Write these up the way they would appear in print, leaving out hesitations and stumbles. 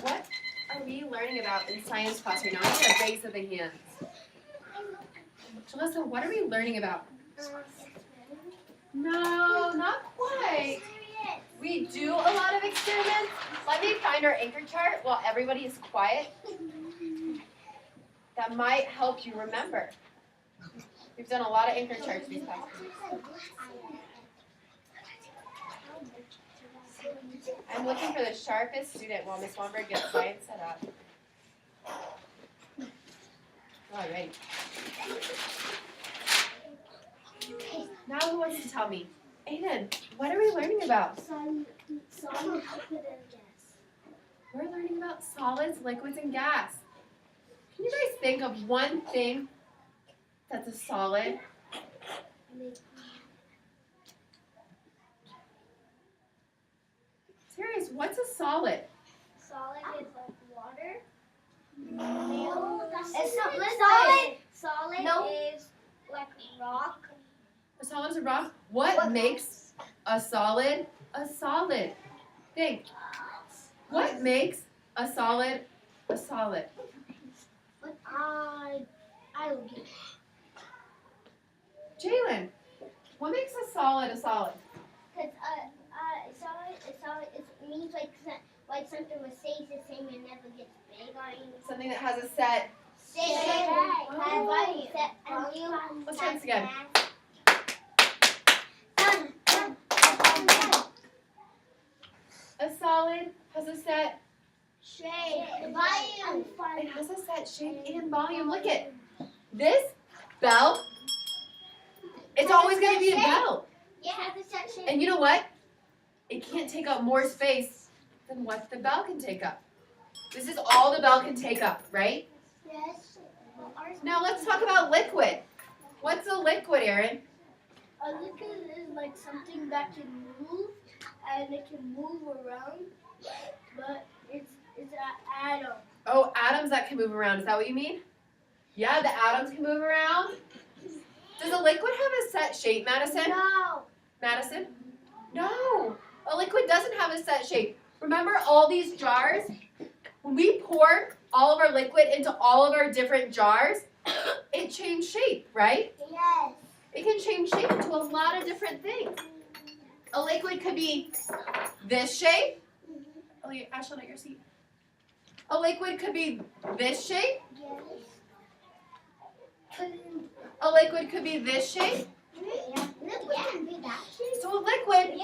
What are we learning about in science class right now? I need a raise of the hands. Jalissa, what are we learning about? No, not quite. We do a lot of experiments. Let me find our anchor chart while everybody is quiet. That might help you remember. We've done a lot of anchor charts these past weeks. I'm looking for the sharpest student while Miss Womberg gets science set up. All right. Now who wants to tell me? Aiden, what are we learning about? Solid, liquid, and gas. We're learning about solids, liquids, and gas. Can you guys think of one thing that's a solid? Serious, what's a solid? Solid is like water. No. Solid No. is like rock. A solid is a rock. What makes a solid a solid? Think. What makes a solid a solid? I don't get it. Jalen, what makes a solid a solid? Because solid it means like something that stays the same and never gets big or anything. Something that has a set. Let's try this again. A solid has a set. It has a set shape and volume. Look at this belt. It's always going to be a belt. And you know what? It can't take up more space than what the bell can take up. This is all the bell can take up, right? Yes. Now let's talk about liquid. What's a liquid, Aaron? A liquid is like something that can move and it can move around, but it's an atom. Oh, atoms that can move around. Is that what you mean? Yeah, the atoms can move around. Does a liquid have a set shape, Madison? No. Madison? No. A liquid doesn't have a set shape. Remember all these jars? When we pour all of our liquid into all of our different jars, it changed shape, right? Yes. It can change shape into a lot of different things. A liquid could be this shape. Oh, Ashlyn, at your seat. A liquid could be this shape. Yes. A liquid could be this shape. Liquid can be that shape. So a liquid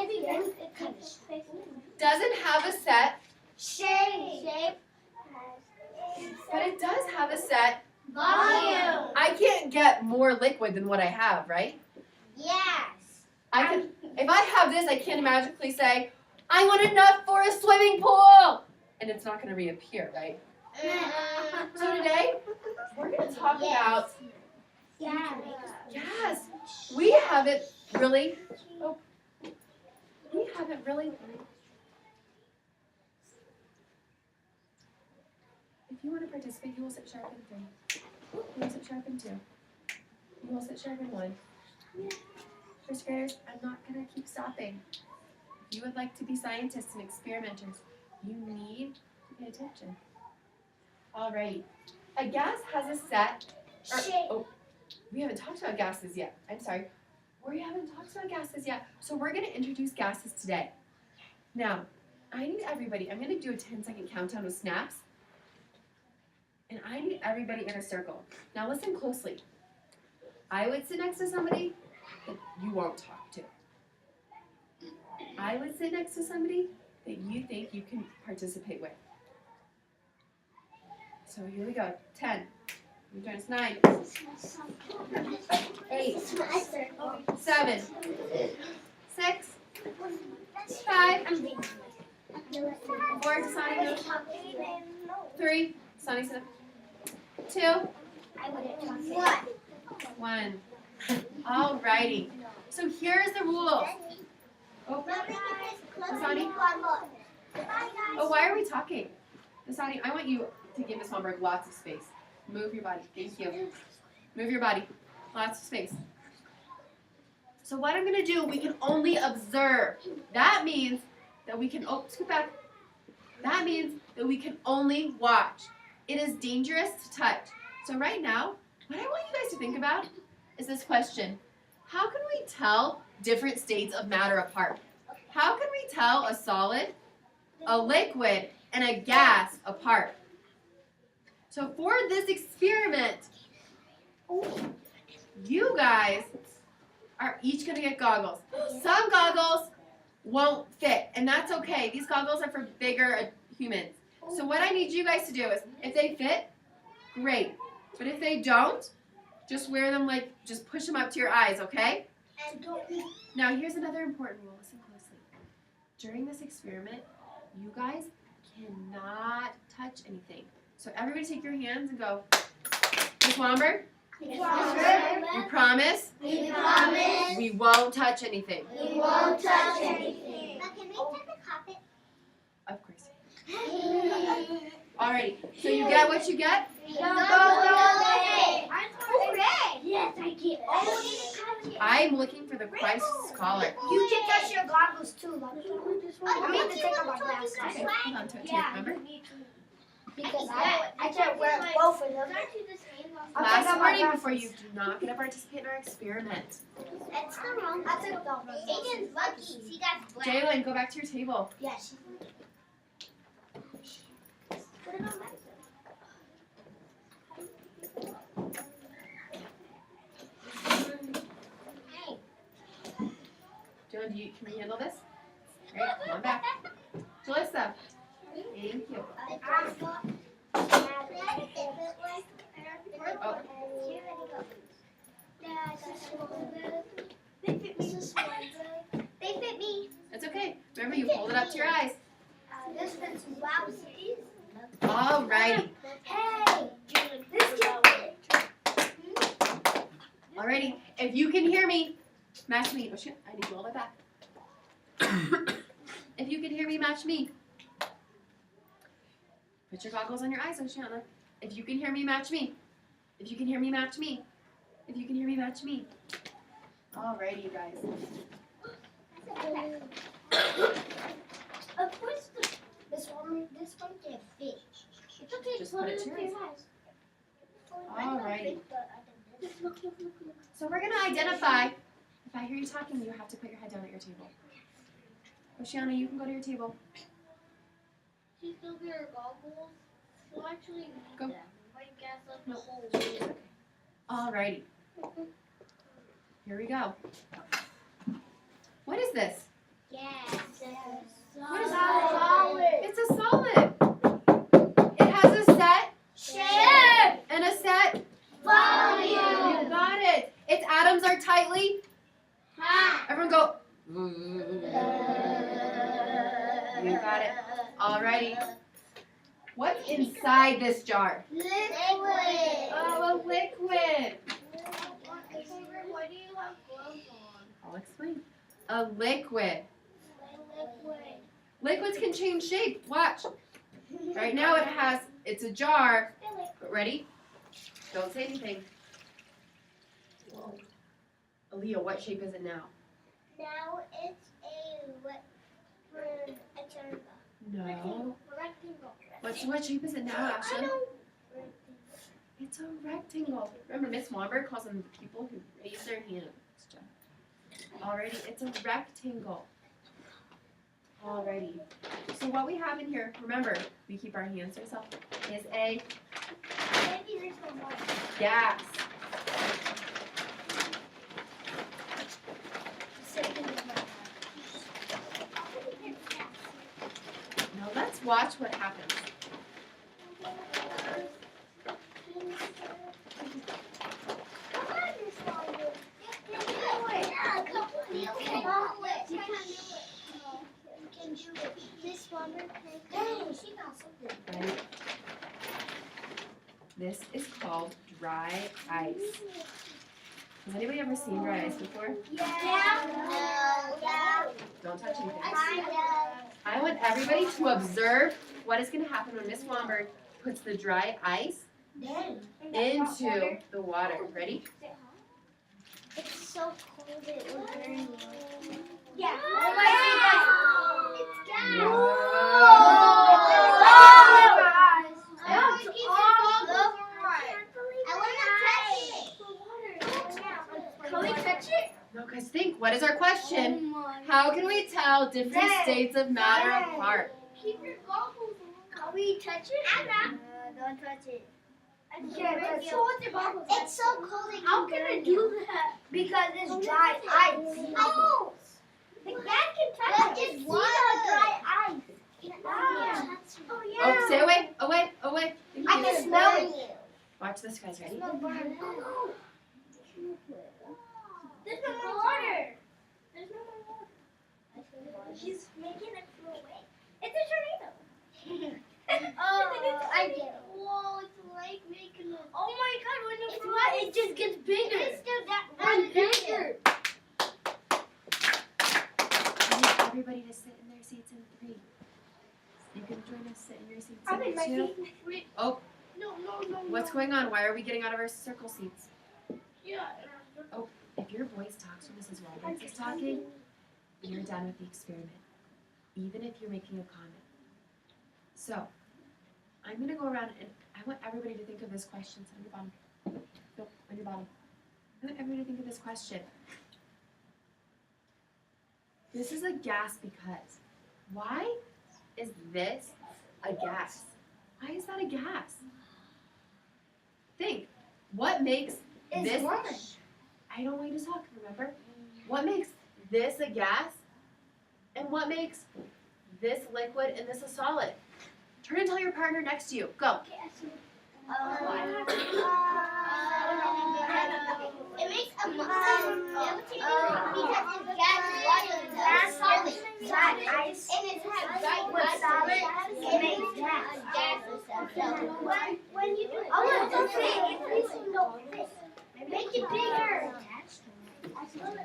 doesn't have a set, Shape. but it does have a set. Volume. I can't get more liquid than what I have, right? Yes. If I have this, I can't magically say, I want enough for a swimming pool. And it's not going to reappear, right? So today, we're going to talk about gas. We haven't really, if you want to participate, you will sit sharp in 3. You will sit sharp in 2. You will sit sharp in 1. First graders, I'm not going to keep stopping. If you would like to be scientists and experimenters, you need to pay attention. All right. A gas has a set. We haven't talked about gases yet. I'm sorry. We haven't talked about gases yet. So we're going to introduce gases today. Now, I need everybody. I'm going to do a 10-second countdown with snaps. And I need everybody in a circle. Now listen closely. I would sit next to somebody that you won't talk to. I would sit next to somebody that you think you can participate with. So here we go. 10. You join us. 9. 8. 7. 6. 5. 4. Sonny. 3. Sonny, sit up. 2. 1. All righty. So here's the rules. Asani? Oh, why are we talking? Asani, I want you to give Miss Holmberg lots of space. Move your body. Thank you. Move your body. Lots of space. So what I'm going to do, we can only observe. That means that we can, scoot back. That means that we can only watch. It is dangerous to touch. So right now, what I want you guys to think about is this question. How can we tell different states of matter apart? How can we tell a solid, a liquid, and a gas apart? So for this experiment, you guys are each going to get goggles. Some goggles won't fit, and that's okay. These goggles are for bigger humans. So what I need you guys to do is, if they fit, great. But if they don't, just wear them just push them up to your eyes, okay? And don't. Now here's another important rule. Listen closely. During this experiment, you guys cannot touch anything. So everybody take your hands and go, Miss Womber, We we promise We promise. we won't touch anything. We won't touch anything. But can we touch the carpet? Of course. Alrighty, so you get what you get? Yes, I get. I'm looking for the Christ scholar. You can touch your goggles too. Oh, I need to take off my told you glasses. guys Okay, hold on to it too, remember? Because I can't wear both of them. Last warning before you do not get to participate in our experiment. That's the wrong. I took off my glasses. Aiden's lucky. He got black. Jalen, go back to your table. Yeah, she. Put it on my. Jalen, can we handle this? Great, come on back. Jalissa, thank you. Oh, They fit me. it's okay. Remember, you hold it up to your eyes. This fits wowsies. Alrighty. Hey, this can fit. Alrighty. If you can hear me, match me. Oh shit, I need to hold it back. If you can hear me, match me. Put your goggles on your eyes, Oceana. If you can hear me, match me. If you can hear me, match me. If you can hear me, match me. Alrighty, you guys. Of course, this one can't fit. It's okay. Just put it to your eyes. Alrighty. Look. So we're going to identify. If I hear you talking, you have to put your head down at your table. Oceana, you can go to your table. She still get her goggles. We'll actually Go. need them. Might gas up the whole Alrighty. Here we go. What is this? Yes. What is Solid. It's a solid. It has a set Shape. and a set. Volume. You got it. Its atoms are tightly. Everyone go. You got it. Alrighty. What's inside this jar? Liquid. Oh, a liquid. Why do you have gloves on? I'll explain. A liquid. Liquid. Liquids can change shape. Watch. Right now it's a jar. But ready? Don't say anything. Aaliyah, what shape is it now? Now it's a triangle. No. Rectangle. What shape is it now, I Ashley? don't. It's a rectangle. Remember, Miss Womber calls them the people who raise their hands. Alrighty, it's a rectangle. Alrighty. So what we have in here, remember, we keep our hands to ourselves, is a Maybe this one more. gas. Now let's watch what happens. Right? This is called dry ice. Has anybody ever seen dry ice before? Don't touch anything. I want everybody to observe what is going to happen when Miss Womber puts the dry ice into the water. Ready? It's so cold it will burn you. Yeah. Oh my God. It's gas. Whoa. tell different states of matter apart? Keep your goggles on. Can we touch it? Don't touch it. I can't touch it. It's so cold. How can I do that? Because it's dry ice. Oh, The cat can touch it. It's dry ice. oh yeah. Oh, stay away, away, away. Thank I you. can smell it. Watch this, guys. Ready? There's no more water. There's no more water. She's making it flow away. It's a tornado. I get it. Whoa, it's like making it. Oh my god, when you fly, it just gets bigger. It's still that And bigger. I need everybody to sit in their seats in 3. You can join us, sit in your seats I'm in my in 2. seat. Wait. Oh, No. what's going on? Why are we getting out of our circle seats? Yeah. If your voice talks when Mrs. Roberts is talking, you're done with the experiment, even if you're making a comment. So, I'm going to go around and I want everybody to think of this question. Sit on your bottom. No, on your bottom. I want everybody to think of this question. This is a gas because. Why is this a gas? Why is that a gas? Think. What makes this? I don't want you to talk, remember? What makes this a gas? And what makes this liquid and this a solid? Turn and tell your partner next to you. Go. It makes a because it's gas, water, solid, dry ice, and it has dry ice. It makes gas. When you do make it bigger.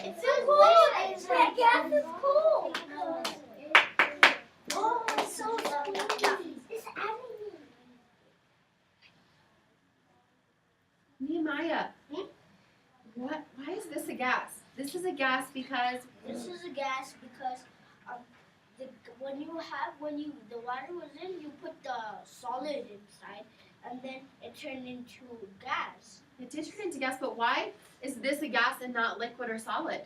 It's so cold. That gas is cold. Oh, it's so sweet. It's everything. Nehemiah. Why is this a gas? This is a gas because This is a gas because when the water was in, you put the solid inside, and then it turned into gas. it did turn into gas, but why is this a gas and not liquid or solid?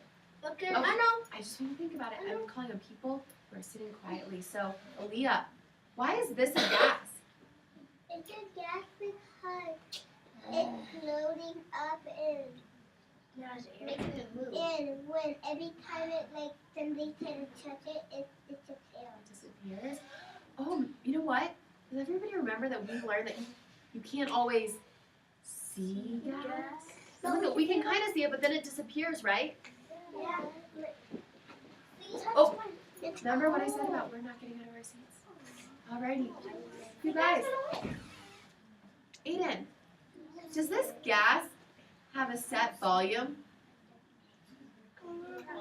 Okay, Oh. I know. I just want to think about it. I'm calling on people who are sitting quietly. So, Aaliyah, why is this a gas? It's a gas because it's floating up and when every time it somebody can touch it, it disappears. Disappears. Oh, you know what? Does everybody remember that we learned that you can't always see gas? Look, we can kind of see it, but then it disappears, right? Yeah. Oh, remember what I said about we're not getting out of our seats? Alrighty. You guys. Aiden, does this gas have a set volume?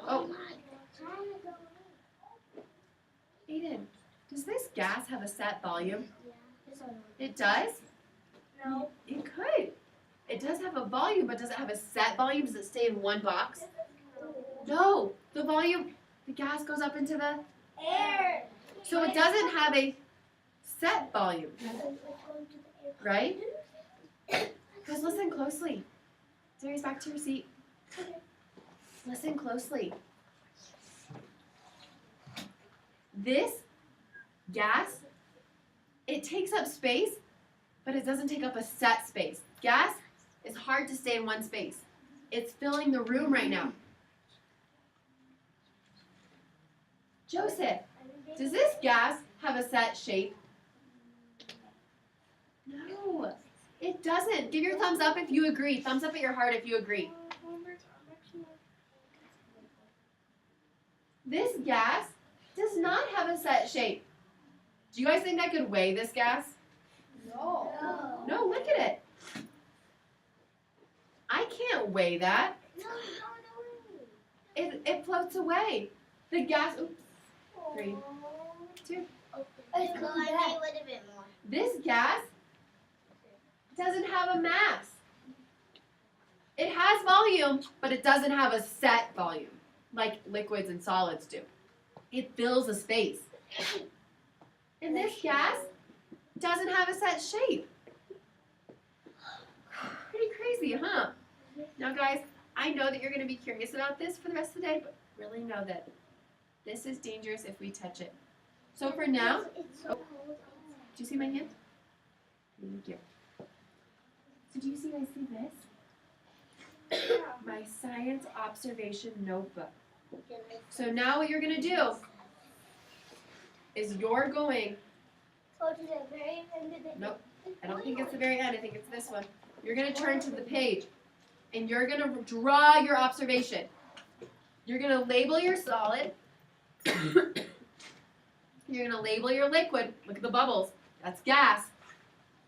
Oh, Aiden, does this gas have a set volume? It does? No. It could. It does have a volume, but does it have a set volume? Does it stay in one box? No. The volume, the gas goes up into the Air. So it doesn't have a set volume, right? Guys, listen closely. Darius, back to your seat. Listen closely. This gas, it takes up space, but it doesn't take up a set space. Gas is hard to stay in one space. It's filling the room right now. Joseph, does this gas have a set shape? No, it doesn't. Give your thumbs up if you agree. Thumbs up at your heart if you agree. This gas does not have a set shape. Do you guys think I could weigh this gas? No. No, look at it. I can't weigh that. It floats away. The gas, oops, 3, 2. This gas doesn't have a mass. It has volume, but it doesn't have a set volume like liquids and solids do. It fills a space. And this gas doesn't have a set shape. Pretty crazy, huh? Now guys, I know that you're going to be curious about this for the rest of the day, but really know that This is dangerous if we touch it. So for now, do you see my hand? Thank you. So do you see I see this? My science observation notebook. So now what you're going to do is you're going, Go to the very end of the nope, I don't think it's the very end, I think it's this one. You're going to turn to the page and you're going to draw your observation. You're going to label your solid. You're going to label your liquid. Look at the bubbles. That's gas. Do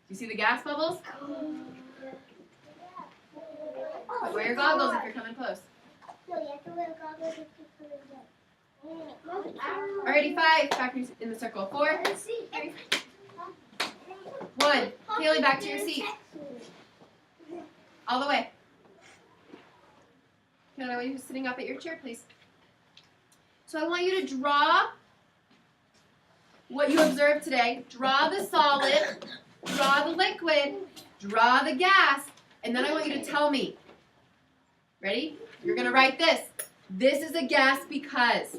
you see the gas bubbles? Wear your goggles if you're coming close. No, you have to wear goggles if you're coming down. Alrighty, 5. Back in the circle. 4, 3, 1. Haley, back to your seat. All the way. Can I want you sitting up at your chair, please? So I want you to draw what you observed today. Draw the solid, draw the liquid, draw the gas, and then I want you to tell me. Ready? You're going to write this. This is a gas because.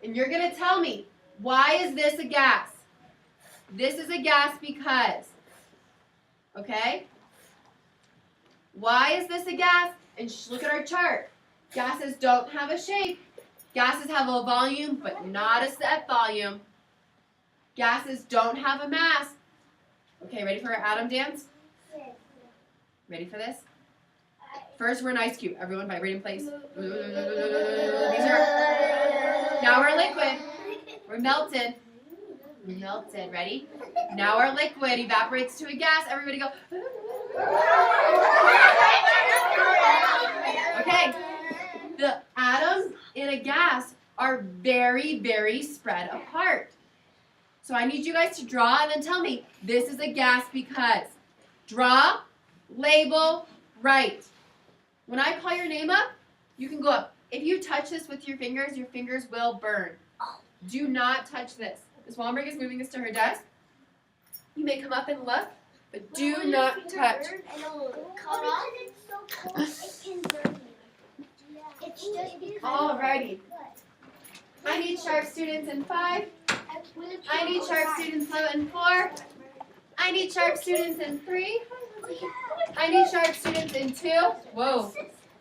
And you're going to tell me, why is this a gas? This is a gas because. Okay? Why is this a gas? And look at our chart. Gases don't have a shape. Gases have a volume, but not a set volume. Gases don't have a mass. Okay, ready for our atom dance? Ready for this? First, we're an ice cube. Everyone vibrate in place. These are, now we're liquid. We're melted. We're melted. Ready? Now our liquid evaporates to a gas. Everybody go. Okay. The atoms in a gas are very, very spread apart. So I need you guys to draw and then tell me, this is a gas because. Draw, label, write. When I call your name up, you can go up. If you touch this with your fingers will burn. Do not touch this. Ms. Wallenberg is moving this to her desk. You may come up and look, but do not touch. Alrighty. I need sharp students in 5. I need sharp students in 4. I need sharp students in 3. I need sharp students in 2. Whoa.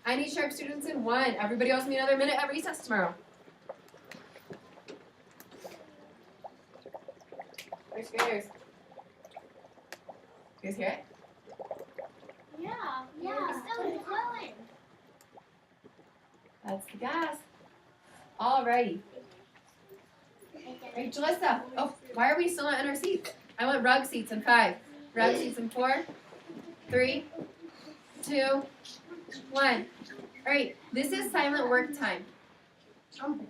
I need sharp students in 1. Everybody else me another minute at recess tomorrow. First graders. You guys hear it? Yeah. It's still glowing. That's the gas. Alrighty. Right, Jalissa. Oh, why are we still not in our seats? I want rug seats in 5. Rug seats in 4. 3, 2, 1. Alright, this is silent work time.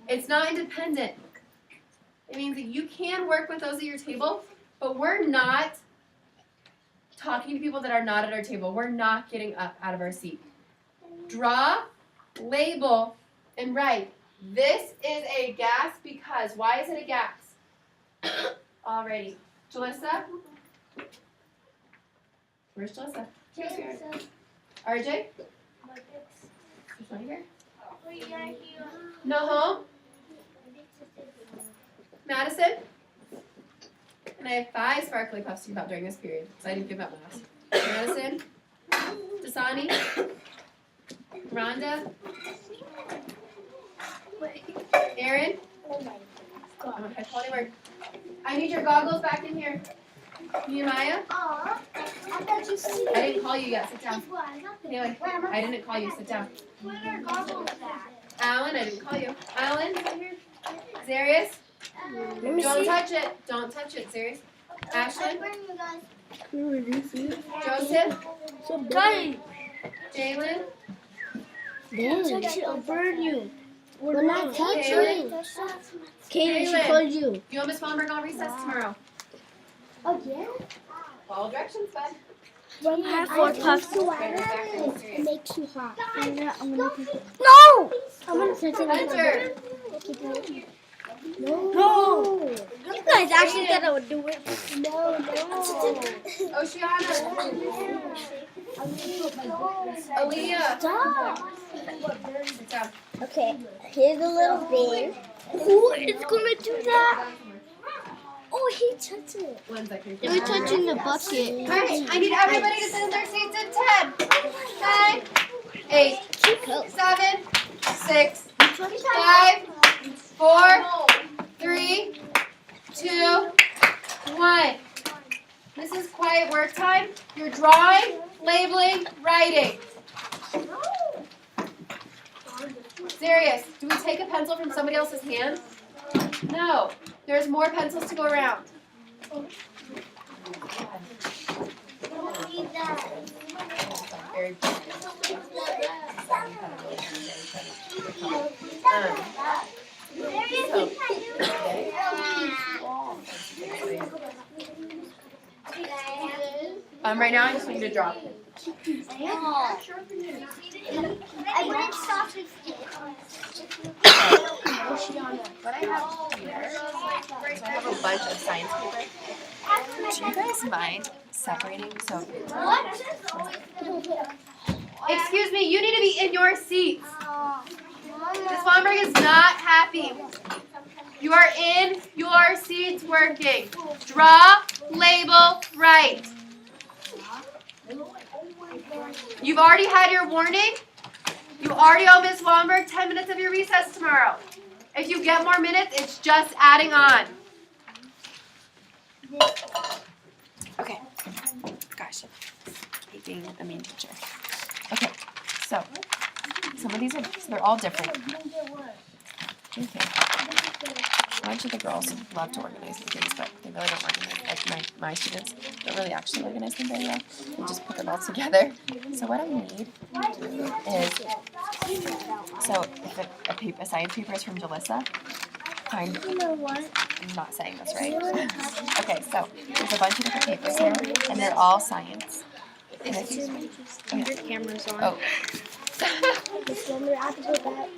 It's not independent. It means that you can work with those at your table, but we're not talking to people that are not at our table. We're not getting up out of our seat. Draw, label, and write. This is a gas because. Why is it a gas? Alrighty. Jalissa? Where's Jalissa? RJ? There's one here. No home? Madison? And I have 5 sparkly puffs to give out during this period, so I didn't give out my last. Madison? Dasani? Rhonda? Aaron? Oh my God. I need your goggles back in here. Nehemiah? I thought you said. I didn't call you yet. Sit down. Haley, I didn't call you. Sit down. Where are goggles at? Alan, I didn't call you. Alan, sit here. Zarius? Don't touch it. Don't touch it, Zarius. Ashlyn? Joseph? Jalen? I'll burn you. We're not touching. Katie, she told you. You and Miss Wallenberg on recess tomorrow. Oh, yeah? Follow directions, bud. When you have 4 puffs. It makes you hot. No! I'm going to touch it. Hunter. No! You guys actually gotta do it. No. Oceana. Aaliyah. Stop. Sit down. Okay, here's a little thing. Who is gonna do that? Oh, he touched it. 1 second. You're touching the bucket. Alright, I need everybody to sit in their seats in 10, 9, 8, 7, 6, 5, 4, 3, 2, 1. This is quiet work time. You're drawing, labeling, writing. Serious. Do we take a pencil from somebody else's hand? No. There's more pencils to go around. Right now I just want you to draw. I wouldn't stop his What I have here is I have a bunch of science papers. Do you guys mind separating? So, excuse me, you need to be in your seats. Ms. Womberg is not happy. You are in your seats working. Draw, label, write. You've already had your warning. You already owe Ms. Womberg 10 minutes of your recess tomorrow. If you get more minutes, it's just adding on. Okay. Gosh, I hate being a mean teacher. Okay, so some of these they're all different. Okay. A bunch of the girls love to organize the things, but they really don't organize. Like my students don't really actually organize them very well. They just put them all together. So what I need is, so if a science paper is from Jalissa, find, I'm not saying this right. Okay, so there's a bunch of different papers here, and they're all science. And Your camera's on. Oh. I have to go back.